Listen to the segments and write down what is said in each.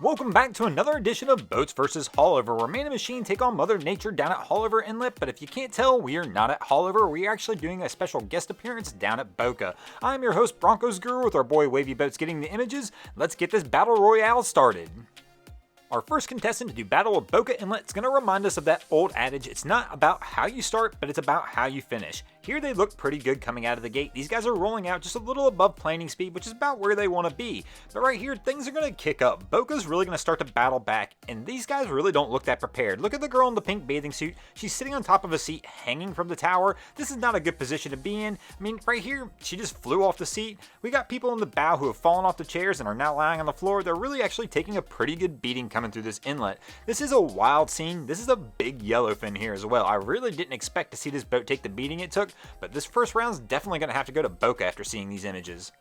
Welcome back to another edition of Boats vs. Haulover, where man and machine take on Mother Nature down at Haulover Inlet, but if you can't tell, we are not at Haulover, we are actually doing a special guest appearance down at Boca. I'm your host, Broncos Guru, with our boy Wavy Boats getting the images. Let's get this battle royale started. Our first contestant to do battle with Boca Inlet is going to remind us of that old adage, it's not about how you start, but it's about how you finish. Here they look pretty good coming out of the gate. These guys are rolling out just a little above planing speed, which is about where they want to be. But right here, things are going to kick up. Boca's really going to start to battle back, and these guys really don't look that prepared. Look at the girl in the pink bathing suit. She's sitting on top of a seat hanging from the tower. This is not a good position to be in. I mean, right here, she just flew off the seat. We got people in the bow who have fallen off the chairs and are now lying on the floor. They're really actually taking a pretty good beating coming through this inlet. This is a wild scene. This is a big yellowfin here as well. I really didn't expect to see this boat take the beating it took, but this first round's definitely going to have to go to Boca after seeing these images.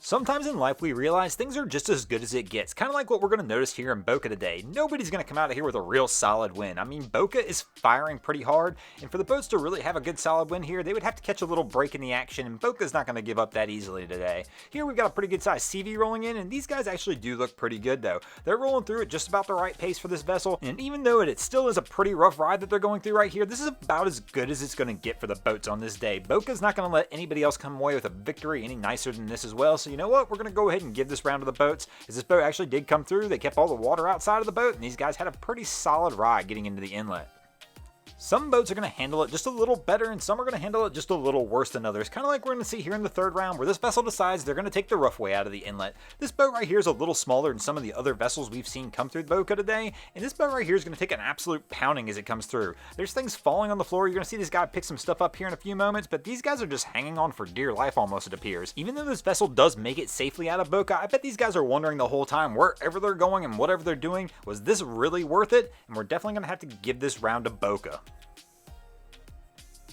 Sometimes in life we realize things are just as good as it gets, kind of like what we're going to notice here in Boca today. Nobody's going to come out of here with a real solid win. I mean, Boca is firing pretty hard, and for the boats to really have a good solid win here, they would have to catch a little break in the action, and Boca's not going to give up that easily today. Here we've got a pretty good sized CV rolling in, and these guys actually do look pretty good though. They're rolling through at just about the right pace for this vessel, and even though it still is a pretty rough ride that they're going through right here, this is about as good as it's going to get for the boats on this day. Boca's not going to let anybody else come away with a victory any nicer than this as well, so you know what? We're going to go ahead and give this round to the boats, as this boat actually did come through. They kept all the water outside of the boat, and these guys had a pretty solid ride getting into the inlet. Some boats are going to handle it just a little better, and some are going to handle it just a little worse than others. Kind of like we're going to see here in the third round, where this vessel decides they're going to take the rough way out of the inlet. This boat right here is a little smaller than some of the other vessels we've seen come through Boca today, and this boat right here is going to take an absolute pounding as it comes through. There's things falling on the floor. You're going to see this guy pick some stuff up here in a few moments, but these guys are just hanging on for dear life almost, it appears. Even though this vessel does make it safely out of Boca, I bet these guys are wondering the whole time, wherever they're going and whatever they're doing, was this really worth it? And we're definitely going to have to give this round to Boca.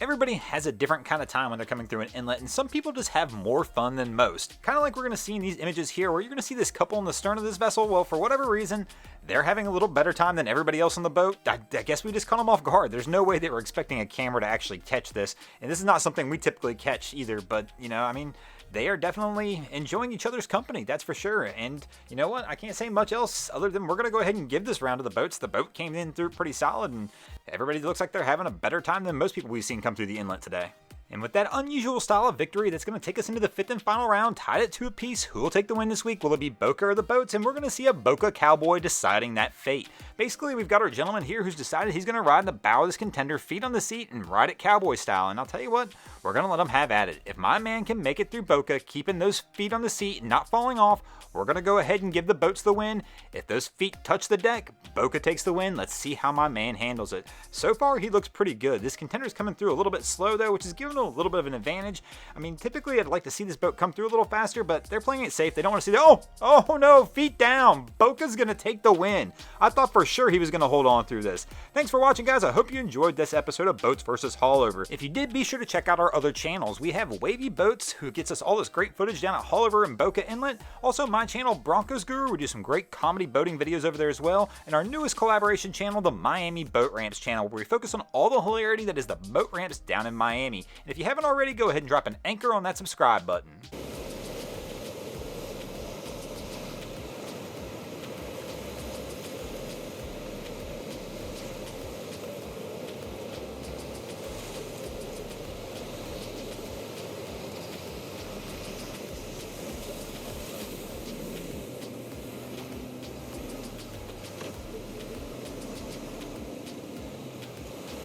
Everybody has a different kind of time when they're coming through an inlet, and some people just have more fun than most. Kind of like we're going to see in these images here, where you're going to see this couple in the stern of this vessel. Well, for whatever reason, they're having a little better time than everybody else on the boat. I guess we just caught them off guard. There's no way they were expecting a camera to actually catch this, and this is not something we typically catch either, but, you know, I mean, they are definitely enjoying each other's company, that's for sure. And you know what? I can't say much else other than we're going to go ahead and give this round to the boats. The boat came in through pretty solid, and everybody looks like they're having a better time than most people we've seen come through the inlet today. And with that unusual style of victory that's going to take us into the fifth and final round, tied at 2 apiece, who will take the win this week? Will it be Boca or the boats? And we're going to see a Boca cowboy deciding that fate. Basically, we've got our gentleman here who's decided he's going to ride in the bow of this contender, feet on the seat, and ride it cowboy style. And I'll tell you what, we're going to let him have at it. If my man can make it through Boca, keeping those feet on the seat and not falling off, we're going to go ahead and give the boats the win. If those feet touch the deck, Boca takes the win. Let's see how my man handles it. So far, he looks pretty good. This contender's coming through a little bit slow, though, which is giving him a little bit of an advantage. I mean, typically, I'd like to see this boat come through a little faster, but they're playing it safe. They don't want to see the, oh no, feet down. Boca's going to take the win. I thought for sure he was going to hold on through this. Thanks for watching, guys. I hope you enjoyed this episode of Boats vs. Haulover. If you did, be sure to check out our other channels. We have Wavy Boats, who gets us all this great footage down at Haulover and Boca Inlet. Also, my channel, Broncos Guru, we do some great comedy boating videos over there as well. And our newest collaboration channel, the Miami Boat Ramps channel, where we focus on all the hilarity that is the boat ramps down in Miami. And if you haven't already, go ahead and drop an anchor on that subscribe button.